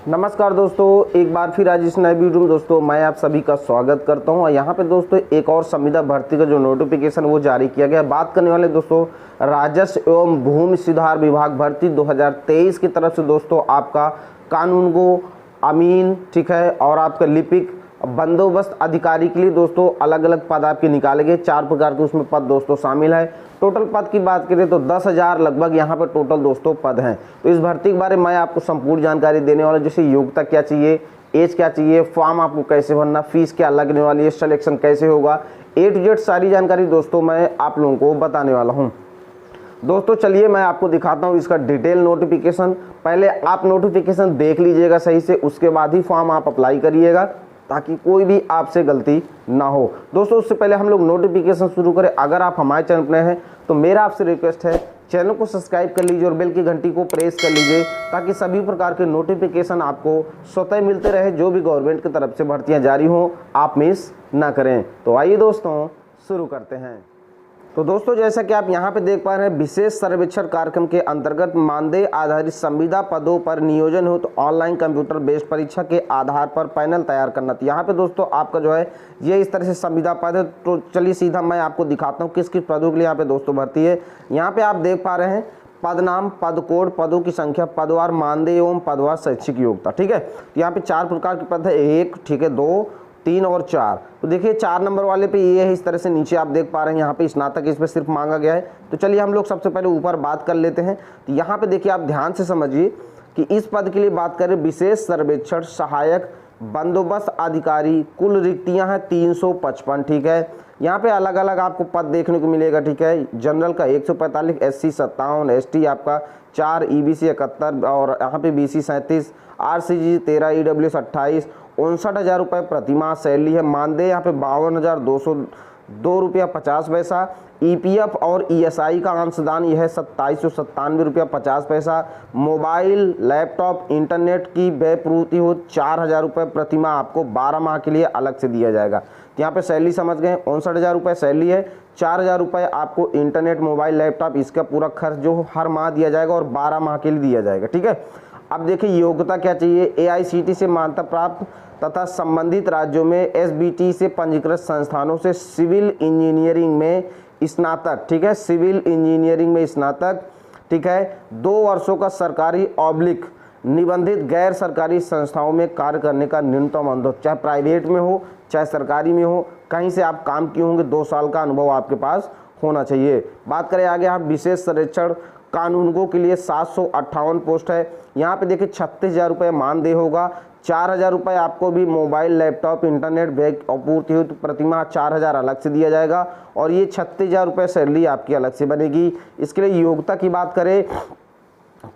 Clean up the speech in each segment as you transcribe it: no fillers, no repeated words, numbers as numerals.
नमस्कार दोस्तों, एक बार फिर आज इस नए वीडियो में दोस्तों मैं आप सभी का स्वागत करता हूं। और यहाँ पे दोस्तों एक और संविदा भर्ती का जो नोटिफिकेशन वो जारी किया गया है। बात करने वाले दोस्तों राजस्व एवं भूमि सुधार विभाग भर्ती 2023 की तरफ से दोस्तों आपका कानूनगो, अमीन, ठीक है, और आपका लिपिक बंदोबस्त अधिकारी के लिए दोस्तों अलग अलग पद आपके निकाले गए। 4 प्रकार के उसमें पद दोस्तों शामिल है। टोटल पद की बात करें तो 10,000 लगभग यहाँ पर टोटल दोस्तों पद हैं। तो इस भर्ती के बारे में मैं आपको संपूर्ण जानकारी देने वाला, जैसे योग्यता क्या चाहिए, एज क्या चाहिए, फॉर्म आपको कैसे भरना, फीस क्या लगने वाली है, सिलेक्शन कैसे होगा, A to Z सारी जानकारी दोस्तों मैं आप लोगों को बताने वाला हूँ। दोस्तों चलिए मैं आपको दिखाता हूँ इसका डिटेल नोटिफिकेशन। पहले आप नोटिफिकेशन देख लीजिएगा सही से, उसके बाद ही फॉर्म आप अप्लाई करिएगा ताकि कोई भी आपसे गलती ना हो। दोस्तों उससे पहले हम लोग नोटिफिकेशन शुरू करें, अगर आप हमारे चैनल पर हैं तो मेरा आपसे रिक्वेस्ट है चैनल को सब्सक्राइब कर लीजिए और बेल की घंटी को प्रेस कर लीजिए ताकि सभी प्रकार के नोटिफिकेशन आपको स्वतः मिलते रहे। जो भी गवर्नमेंट की तरफ से भर्तियां जारी हों आप मिस ना करें। तो आइए दोस्तों शुरू करते हैं। तो दोस्तों जैसा कि आप यहाँ पे देख पा रहे हैं, विशेष सर्वेक्षण कार्यक्रम के अंतर्गत मानदेय आधारित संविदा पदों पर नियोजन हो तो ऑनलाइन कंप्यूटर बेस्ड परीक्षा के आधार पर पैनल तैयार करना। तो यहाँ पे दोस्तों आपका जो है ये इस तरह से संविदा पद है। तो चलिए सीधा मैं आपको दिखाता हूँ किस किस पदों के लिए यहाँ पे दोस्तों भर्ती है। यहाँ पे आप देख पा रहे हैं पद नाम, पद कोड, पदों की संख्या, पदवार मानदेय एवं पदवार शैक्षिक योग्यता। ठीक है, तो यहाँ पे 4 प्रकार के पद है, 1, ठीक है, 2, 3 और 4। तो देखिए 4 नंबर वाले पे ये है, इस तरह से नीचे आप देख पा रहे हैं यहाँ पे स्नातक इस पे सिर्फ मांगा गया है। तो चलिए हम लोग सबसे पहले ऊपर बात कर लेते हैं। तो यहाँ पे देखिए आप ध्यान से समझिए कि इस पद के लिए बात करें विशेष सर्वेक्षण सहायक बंदोबस्त अधिकारी, कुल रिक्तियाँ हैं 355। ठीक है, यहाँ पे अलग अलग आपको पद देखने को मिलेगा। ठीक है, जनरल का 145, SC 57, ST आपका 4, EBC 71 और यहाँ पे BC 37, RCG 13, EWS 28, 59,000 रुपये प्रतिमाह सैलरी है। मानदेय यहाँ पे 52,202 रुपया 50 पैसा। EPF और ESI का अंशदान यह है 2797 रुपया 50 पैसा। मोबाइल, लैपटॉप, इंटरनेट की व्यय पूर्ति हो 4,000 रुपये प्रतिमाह आपको 12 माह के लिए अलग से दिया जाएगा। तो यहाँ पे सैलरी समझ गए, 59,000 रुपये सैलरी है, 4,000 रुपये आपको इंटरनेट, मोबाइल, लैपटॉप इसका पूरा खर्च जो हर माह दिया जाएगा और 12 माह के लिए दिया जाएगा। ठीक है, अब देखिए योग्यता क्या चाहिए। AICT से मान्यता प्राप्त तथा संबंधित राज्यों में SBT से पंजीकृत संस्थानों से सिविल इंजीनियरिंग में स्नातक, ठीक है, सिविल इंजीनियरिंग में स्नातक, ठीक है, 2 वर्षों का सरकारी ऑब्लिक निबंधित गैर सरकारी संस्थाओं में कार्य करने का न्यूनतम अनुभव, चाहे प्राइवेट में हो चाहे सरकारी में हो, कहीं से आप काम किए होंगे 2 साल का अनुभव आपके पास होना चाहिए। बात करें आगे, आप विशेष सर्वेक्षण कानूनगो के लिए 758 पोस्ट है। यहाँ पे देखिए 36,000 रुपये मानदेय होगा, 4,000 रुपये आपको भी मोबाइल, लैपटॉप, इंटरनेट व्यय आपूर्ति हो तो प्रतिमाह 4,000 अलग से दिया जाएगा और ये 36,000 रुपये सैलरी आपकी अलग से बनेगी। इसके लिए योग्यता की बात करें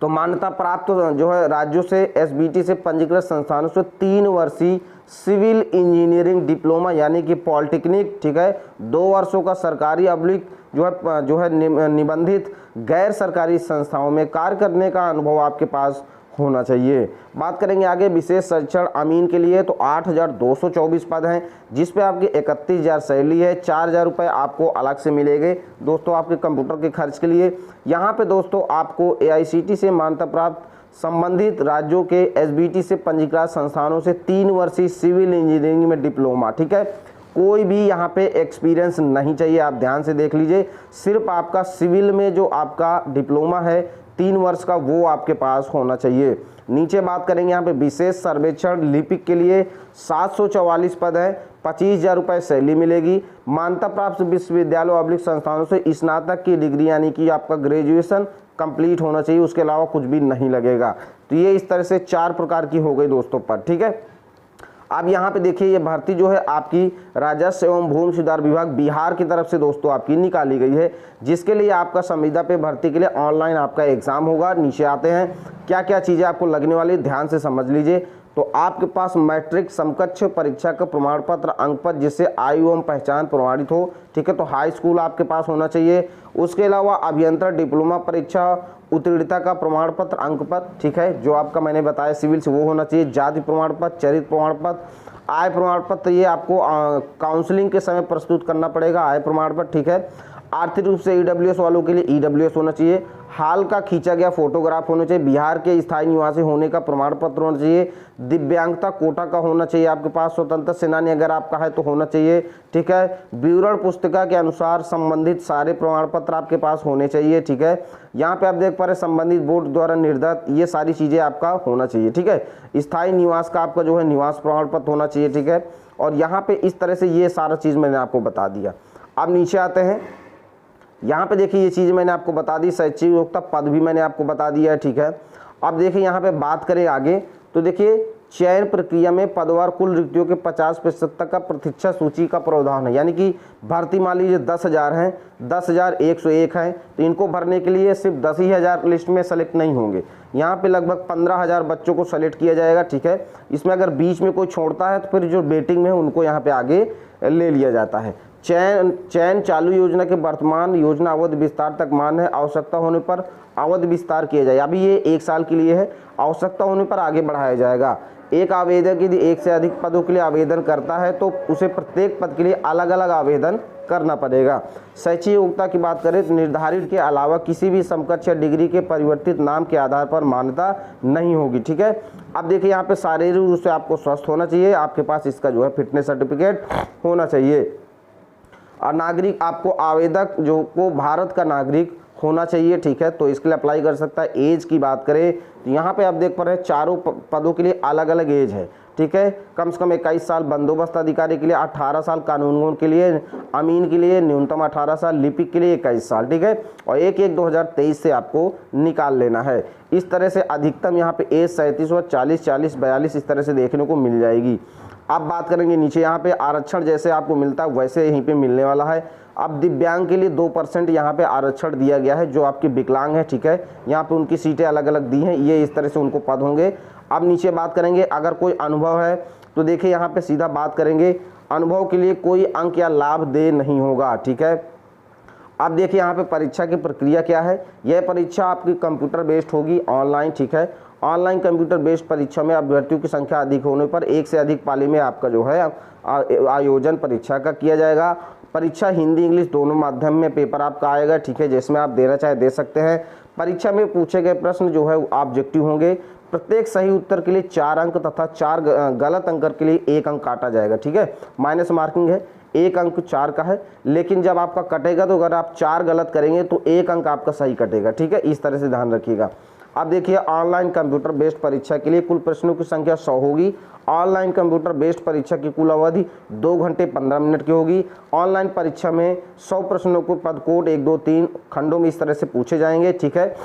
तो मान्यता प्राप्त जो है राज्यों से SBT से पंजीकृत संस्थानों से 3 वर्षीय सिविल इंजीनियरिंग डिप्लोमा यानी कि पॉलिटेक्निक, ठीक है, 2 वर्षों का सरकारी अब्लिक जो है निबंधित गैर सरकारी संस्थाओं में कार्य करने का अनुभव आपके पास होना चाहिए। बात करेंगे आगे विशेष सर्वेक्षण अमीन के लिए तो 8,224 पद हैं जिस पे आपकी 31,000 सैलरी है, 4,000 रुपये आपको अलग से मिलेंगे दोस्तों आपके कंप्यूटर के खर्च के लिए। यहाँ पे दोस्तों आपको AICT से मान्यता प्राप्त संबंधित राज्यों के SBT से पंजीकृत संस्थानों से 3 वर्षीय सिविल इंजीनियरिंग में डिप्लोमा, ठीक है, कोई भी यहाँ पे एक्सपीरियंस नहीं चाहिए। आप ध्यान से देख लीजिए, सिर्फ आपका सिविल में जो आपका डिप्लोमा है 3 वर्ष का वो आपके पास होना चाहिए। नीचे बात करेंगे यहाँ पे विशेष सर्वेक्षण लिपिक के लिए 744 पद है, 25,000 रुपये सैलरी मिलेगी। मान्यता प्राप्त विश्वविद्यालय ऑब्लिक संस्थानों से स्नातक की डिग्री यानी कि आपका ग्रेजुएशन कंप्लीट होना चाहिए, उसके अलावा कुछ भी नहीं लगेगा। तो ये इस तरह से 4 प्रकार की हो गई दोस्तों पद। ठीक है, अब यहाँ पे देखिए ये भर्ती जो है आपकी राजस्व एवं भूमि सुधार विभाग बिहार की तरफ से दोस्तों आपकी निकाली गई है, जिसके लिए आपका संविदा पे भर्ती के लिए ऑनलाइन आपका एग्जाम होगा। नीचे आते हैं क्या क्या चीज़ें आपको लगने वाली, ध्यान से समझ लीजिए। तो आपके पास मैट्रिक समकक्ष परीक्षा का प्रमाण पत्र, अंक पत्र जिससे आयु एवं पहचान प्रमाणित हो, ठीक है, तो हाई स्कूल आपके पास होना चाहिए। उसके अलावा अभियंत्रण डिप्लोमा परीक्षा उत्तीर्णता का प्रमाण पत्र, अंक पत्र, ठीक है, जो आपका मैंने बताया सिविल से वो होना चाहिए। जाति प्रमाण पत्र, चरित्र प्रमाण पत्र, आय प्रमाण पत्र ये आपको काउंसलिंग के समय प्रस्तुत करना पड़ेगा, आय प्रमाण पत्र, ठीक है। आर्थिक रूप से ईडब्ल्यूएस वालों के लिए ईडब्ल्यूएस होना चाहिए, हाल का खींचा गया फोटोग्राफ होना चाहिए, बिहार के स्थायी निवासी होने का प्रमाण पत्र होना चाहिए, दिव्यांगता कोटा का होना चाहिए आपके पास, स्वतंत्र सेनानी अगर आपका है तो होना चाहिए, ठीक है। विवरण पुस्तिका के अनुसार संबंधित सारे प्रमाण पत्र आपके पास होने चाहिए, ठीक है। यहाँ पे आप देख पा रहे संबंधित बोर्ड द्वारा निर्धारित ये सारी चीजें आपका होना चाहिए, ठीक है। स्थायी निवास का आपका जो है निवास प्रमाण पत्र होना चाहिए, ठीक है। और यहाँ पे इस तरह से ये सारा चीज मैंने आपको बता दिया। अब नीचे आते हैं, यहाँ पे देखिए ये चीज मैंने आपको बता दी, शैक्षिक योग्यता पद भी मैंने आपको बता दिया है, ठीक है। अब देखिए यहाँ पे बात करें आगे तो देखिए चयन प्रक्रिया में पदवार कुल रिक्तियों के 50% तक का प्रतीक्षा सूची का प्रावधान है, यानी कि भर्ती मान लीजिए 10,000 हैं, 10,101 हैं, तो इनको भरने के लिए सिर्फ 10,000 लिस्ट में सेलेक्ट नहीं होंगे, यहाँ पे लगभग 15,000 बच्चों को सेलेक्ट किया जाएगा, ठीक है। इसमें अगर बीच में कोई छोड़ता है तो फिर जो वेटिंग में है उनको यहाँ पे आगे ले लिया जाता है। चयन चालू योजना के वर्तमान योजना अवधि विस्तार तक मान्य है, आवश्यकता होने पर अवधि विस्तार किया जाए। अभी ये 1 साल के लिए है, आवश्यकता होने पर आगे बढ़ाया जाएगा। एक आवेदक यदि 1 से अधिक पदों के लिए आवेदन करता है तो उसे प्रत्येक पद के लिए अलग अलग आवेदन करना पड़ेगा। शैक्षिक योग्यता की बात करें तो निर्धारित के अलावा किसी भी समकक्ष या डिग्री के परिवर्तित नाम के आधार पर मान्यता नहीं होगी, ठीक है। अब देखिए यहाँ पे शारीरिक रूप से आपको स्वस्थ होना चाहिए, आपके पास इसका जो है फिटनेस सर्टिफिकेट होना चाहिए, और नागरिक आपको आवेदक जो को भारत का नागरिक होना चाहिए, ठीक है। तो इसके लिए अप्लाई कर सकता है। एज की बात करें तो यहाँ पे आप देख पा रहे हैं चारों पदों के लिए अलग अलग एज है, ठीक है। कम से कम 21 साल बंदोबस्त अधिकारी के लिए, 18 साल कानूनगो के लिए, अमीन के लिए न्यूनतम 18 साल, लिपिक के लिए 21 साल, ठीक है। और 1/1/2023 से आपको निकाल लेना है। इस तरह से अधिकतम यहाँ पे एज 37 व 40, 40, 42 इस तरह से देखने को मिल जाएगी। अब बात करेंगे नीचे यहाँ पे आरक्षण जैसे आपको मिलता है वैसे यहीं पे मिलने वाला है। अब दिव्यांग के लिए 2% यहाँ पे आरक्षण दिया गया है, जो आपके विकलांग है, ठीक है। यहाँ पे उनकी सीटें अलग अलग दी हैं, ये इस तरह से उनको पद होंगे। अब नीचे बात करेंगे अगर कोई अनुभव है तो देखिए यहाँ पे सीधा बात करेंगे, अनुभव के लिए कोई अंक या लाभ दे नहीं होगा, ठीक है। अब देखिए यहाँ पे परीक्षा की प्रक्रिया क्या है। यह परीक्षा आपकी कंप्यूटर बेस्ड होगी, ऑनलाइन, ठीक है। ऑनलाइन कंप्यूटर बेस्ड परीक्षा में अभ्यर्थियों की संख्या अधिक होने पर 1 से अधिक पाली में आपका जो है आयोजन परीक्षा का किया जाएगा। परीक्षा हिंदी इंग्लिश दोनों माध्यम में पेपर आपका आएगा, ठीक है, जिसमें आप देना चाहे दे सकते हैं। परीक्षा में पूछे गए प्रश्न जो है ऑब्जेक्टिव होंगे। प्रत्येक सही उत्तर के लिए 4 अंक तथा 4 गलत अंक के लिए 1 अंक काटा जाएगा, ठीक है। माइनस मार्किंग है, 1 अंक 4 का है, लेकिन जब आपका कटेगा तो अगर आप 4 गलत करेंगे तो 1 अंक आपका सही कटेगा, ठीक है। इस तरह से ध्यान रखिएगा। अब देखिए ऑनलाइन कंप्यूटर बेस्ड परीक्षा के लिए कुल प्रश्नों की संख्या 100 होगी। ऑनलाइन कंप्यूटर बेस्ड परीक्षा की कुल अवधि 2 घंटे 15 मिनट की होगी। ऑनलाइन परीक्षा में 100 प्रश्नों को पद कोड 1, 2, 3 खंडों में इस तरह से पूछे जाएंगे, ठीक है।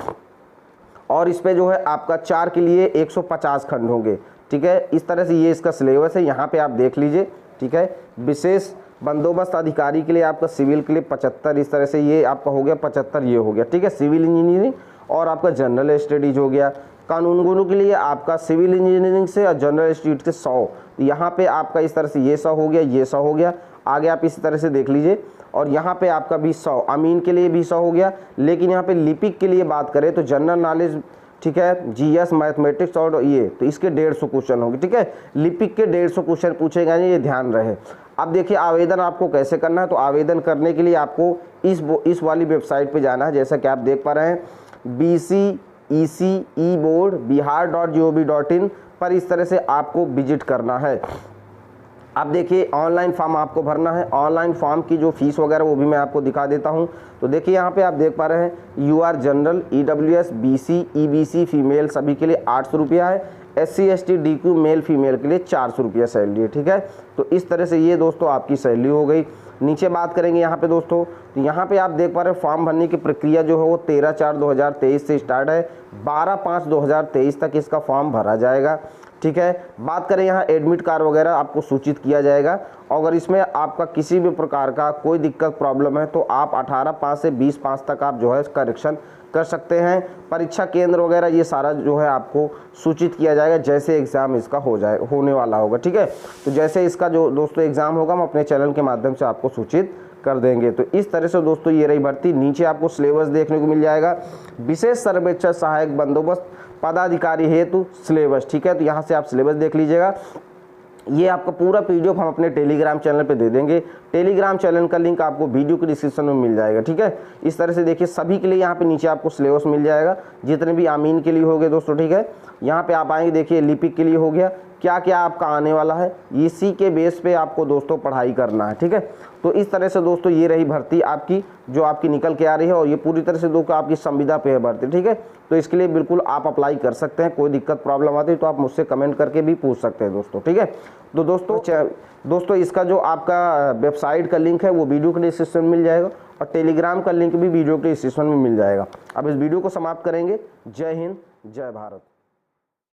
और इस पे जो है आपका 4 के लिए 150 खंड होंगे, ठीक है। इस तरह से ये इसका सिलेबस है, यहाँ पे आप देख लीजिए, ठीक है। विशेष बंदोबस्त अधिकारी के लिए आपका सिविल के लिए 75, इस तरह से ये आपका हो गया 75, ये हो गया, ठीक है। सिविल इंजीनियरिंग और आपका जनरल स्टडीज हो गया। कानूनगों के लिए आपका सिविल इंजीनियरिंग से और जनरल स्टडीज से 100, यहाँ पे आपका इस तरह से ये 100 हो गया, ये 100 हो गया। आगे आप इस तरह से देख लीजिए, और यहाँ पे आपका भी 100, अमीन के लिए भी 100 हो गया। लेकिन यहाँ पे लिपिक के लिए बात करें तो जनरल नॉलेज, ठीक है, जीएस, मैथमेटिक्स और ये तो इसके 150 क्वेश्चन होंगे, ठीक है। लिपिक के 150 क्वेश्चन पूछे गए, ये ध्यान रहे। अब देखिए आवेदन आपको कैसे करना है। तो आवेदन करने के लिए आपको इस वाली वेबसाइट पे जाना है, जैसा कि आप देख पा रहे हैं BCECE-board-bihar.gov.in पर इस तरह से आपको विजिट करना है। अब देखिए ऑनलाइन फॉर्म आपको भरना है। ऑनलाइन फॉर्म की जो फीस वगैरह वो भी मैं आपको दिखा देता हूं। तो देखिए यहाँ पे आप देख पा रहे हैं UR general, EWS, BC, EBC female सभी के लिए 800 रुपया है। SC ST DQ male female के लिए 400 रुपया सैलरी है, ठीक है। तो इस तरह से ये दोस्तों आपकी सैलरी हो गई। नीचे बात करेंगे यहाँ पे दोस्तों, तो यहाँ पे आप देख पा रहे हैं फॉर्म भरने की प्रक्रिया जो है वो 13/4/2023 से स्टार्ट है, 12/5/2023 तक इसका फॉर्म भरा जाएगा, ठीक है। बात करें यहाँ एडमिट कार्ड वगैरह आपको सूचित किया जाएगा। अगर इसमें आपका किसी भी प्रकार का कोई दिक्कत प्रॉब्लम है तो आप 18/5 से 20/5 तक आप जो है करेक्शन कर सकते हैं। परीक्षा केंद्र वगैरह ये सारा जो है आपको सूचित किया जाएगा जैसे एग्ज़ाम इसका होने वाला होगा, ठीक है। तो जैसे इसका जो दोस्तों एग्ज़ाम होगा हम अपने चैनल के माध्यम से आपको सूचित कर देंगे। तो इस तरह से दोस्तों ये रही भर्ती। नीचे आपको सिलेबस देखने को मिल जाएगा, विशेष सर्वेक्षण सहायक बंदोबस्त पदाधिकारी हेतु सिलेबस, ठीक है। तो यहाँ से आप सिलेबस देख लीजिएगा। ये आपका पूरा पीडीएफ हम अपने टेलीग्राम चैनल पे दे देंगे। टेलीग्राम चैनल का लिंक आपको वीडियो के डिस्क्रिप्शन में मिल जाएगा, ठीक है। इस तरह से देखिए सभी के लिए यहाँ पे नीचे आपको सिलेबस मिल जाएगा, जितने भी आमीन के लिए हो गए दोस्तों, ठीक है। यहाँ पे आप आएंगे, देखिए लिपिक के लिए हो गया, क्या क्या आपका आने वाला है, इसी के बेस पे आपको दोस्तों पढ़ाई करना है, ठीक है। तो इस तरह से दोस्तों ये रही भर्ती आपकी जो आपकी निकल के आ रही है, और ये पूरी तरह से दोस्तों आपकी संविदा पे है भर्ती, ठीक है। तो इसके लिए बिल्कुल आप अप्लाई कर सकते हैं। कोई दिक्कत प्रॉब्लम आती है तो आप मुझसे कमेंट करके भी पूछ सकते हैं दोस्तों, ठीक है। तो दोस्तों इसका जो आपका वेबसाइट का लिंक है वो वीडियो के डिस्क्रिप्शन में मिल जाएगा, और टेलीग्राम का लिंक भी वीडियो के डिस्क्रिप्शन में मिल जाएगा। अब इस वीडियो को समाप्त करेंगे। जय हिंद, जय भारत।